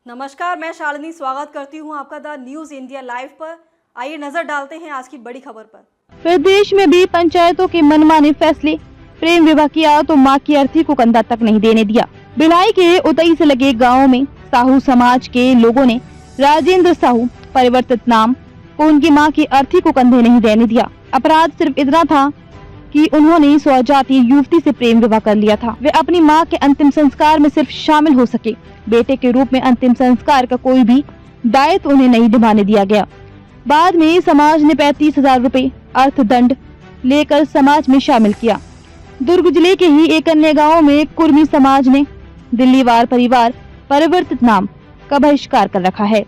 नमस्कार, मैं शालिनी स्वागत करती हूं आपका द न्यूज इंडिया लाइव पर। आइए नजर डालते हैं आज की बड़ी खबर पर। प्रदेश में भी पंचायतों के मनमाने फैसले, प्रेम विवाह किया तो मां की अर्थी को कंधा तक नहीं देने दिया। भिलाई के उतई से लगे गांव में साहू समाज के लोगों ने राजेंद्र साहू परिवर्तित नाम को उनकी मां की अर्थी को कंधे नहीं देने दिया। अपराध सिर्फ इतना था कि उन्होंने स्वजातीय युवती से प्रेम विवाह कर लिया था। वे अपनी मां के अंतिम संस्कार में सिर्फ शामिल हो सके। बेटे के रूप में अंतिम संस्कार का कोई भी दायित्व उन्हें नहीं निभाने दिया गया। बाद में समाज ने 35,000 रुपए अर्थदंड लेकर समाज में शामिल किया। दुर्ग जिले के ही एक अन्य गांव में कुर्मी समाज ने दिल्लीवार परिवार परिवर्तित नाम का बहिष्कार कर रखा है।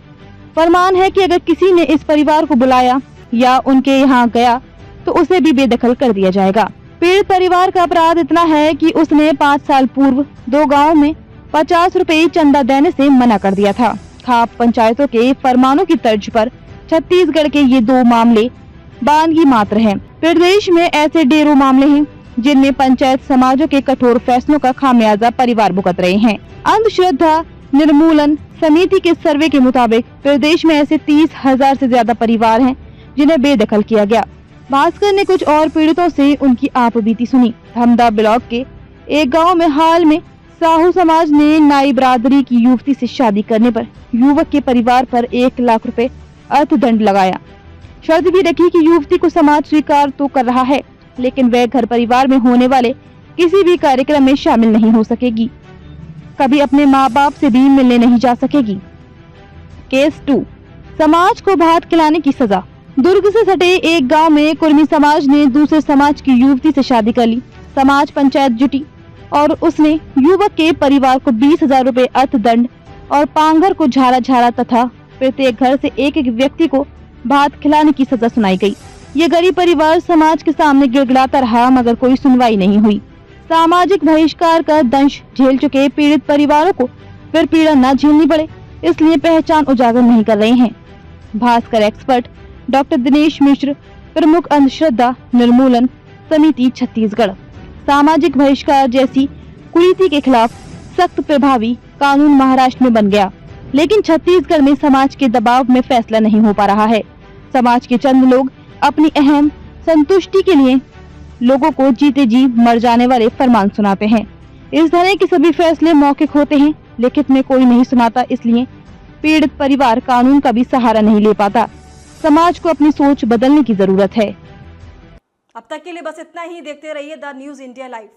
फरमान है कि अगर किसी ने इस परिवार को बुलाया या उनके यहाँ गया तो उसे भी बेदखल कर दिया जाएगा। पीड़ित परिवार का अपराध इतना है कि उसने 5 साल पूर्व 2 गाँव में 50 रुपए चंदा देने से मना कर दिया था। खाप पंचायतों के फरमानों की तर्ज पर छत्तीसगढ़ के ये 2 मामले बानगी मात्र हैं। प्रदेश में ऐसे ढेरों मामले हैं जिनमें पंचायत समाजों के कठोर फैसलों का खामियाजा परिवार भुगत रहे हैं। अंधश्रद्धा निर्मूलन समिति के सर्वे के मुताबिक प्रदेश में ऐसे 30,000 से ज्यादा परिवार हैं जिन्हें बेदखल किया गया। भास्कर ने कुछ और पीड़ितों से उनकी आप बीती सुनी। धमदा ब्लॉक के एक गाँव में हाल में साहू समाज ने नाई बरादरी की युवती से शादी करने पर युवक के परिवार पर 1 लाख रुपए अर्थदंड लगाया। शर्त भी रखी कि युवती को समाज स्वीकार तो कर रहा है, लेकिन वह घर परिवार में होने वाले किसी भी कार्यक्रम में शामिल नहीं हो सकेगी, कभी अपने माँ बाप से भी मिलने नहीं जा सकेगी। केस 2, समाज को भात खिलाने की सजा। दुर्ग से सटे एक गांव में कुर्मी समाज ने दूसरे समाज की युवती से शादी कर ली। समाज पंचायत जुटी और उसने युवक के परिवार को 20,000 रुपए अर्थदंड और पांघर को झारा तथा प्रत्येक घर से एक व्यक्ति को भात खिलाने की सजा सुनाई गई। ये गरीब परिवार समाज के सामने गिड़गिड़ाता रहा, मगर कोई सुनवाई नहीं हुई। सामाजिक बहिष्कार का दंश झेल चुके पीड़ित परिवारों को फिर पीड़ा न झेलनी पड़े, इसलिए पहचान उजागर नहीं कर रहे हैं। भास्कर एक्सपर्ट डॉक्टर दिनेश मिश्र, प्रमुख अंधश्रद्धा निर्मूलन समिति छत्तीसगढ़। सामाजिक बहिष्कार जैसी कुरीति के खिलाफ सख्त प्रभावी कानून महाराष्ट्र में बन गया, लेकिन छत्तीसगढ़ में समाज के दबाव में फैसला नहीं हो पा रहा है। समाज के चंद लोग अपनी अहम संतुष्टि के लिए लोगों को जीते जी मर जाने वाले फरमान सुनाते हैं। इस तरह के सभी फैसले मौखिक होते हैं, लिखित में कोई नहीं सुनाता, इसलिए पीड़ित परिवार कानून का भी सहारा नहीं ले पाता। समाज को अपनी सोच बदलने की जरूरत है। अब तक के लिए बस इतना ही। देखते रहिए द न्यूज इंडिया लाइव।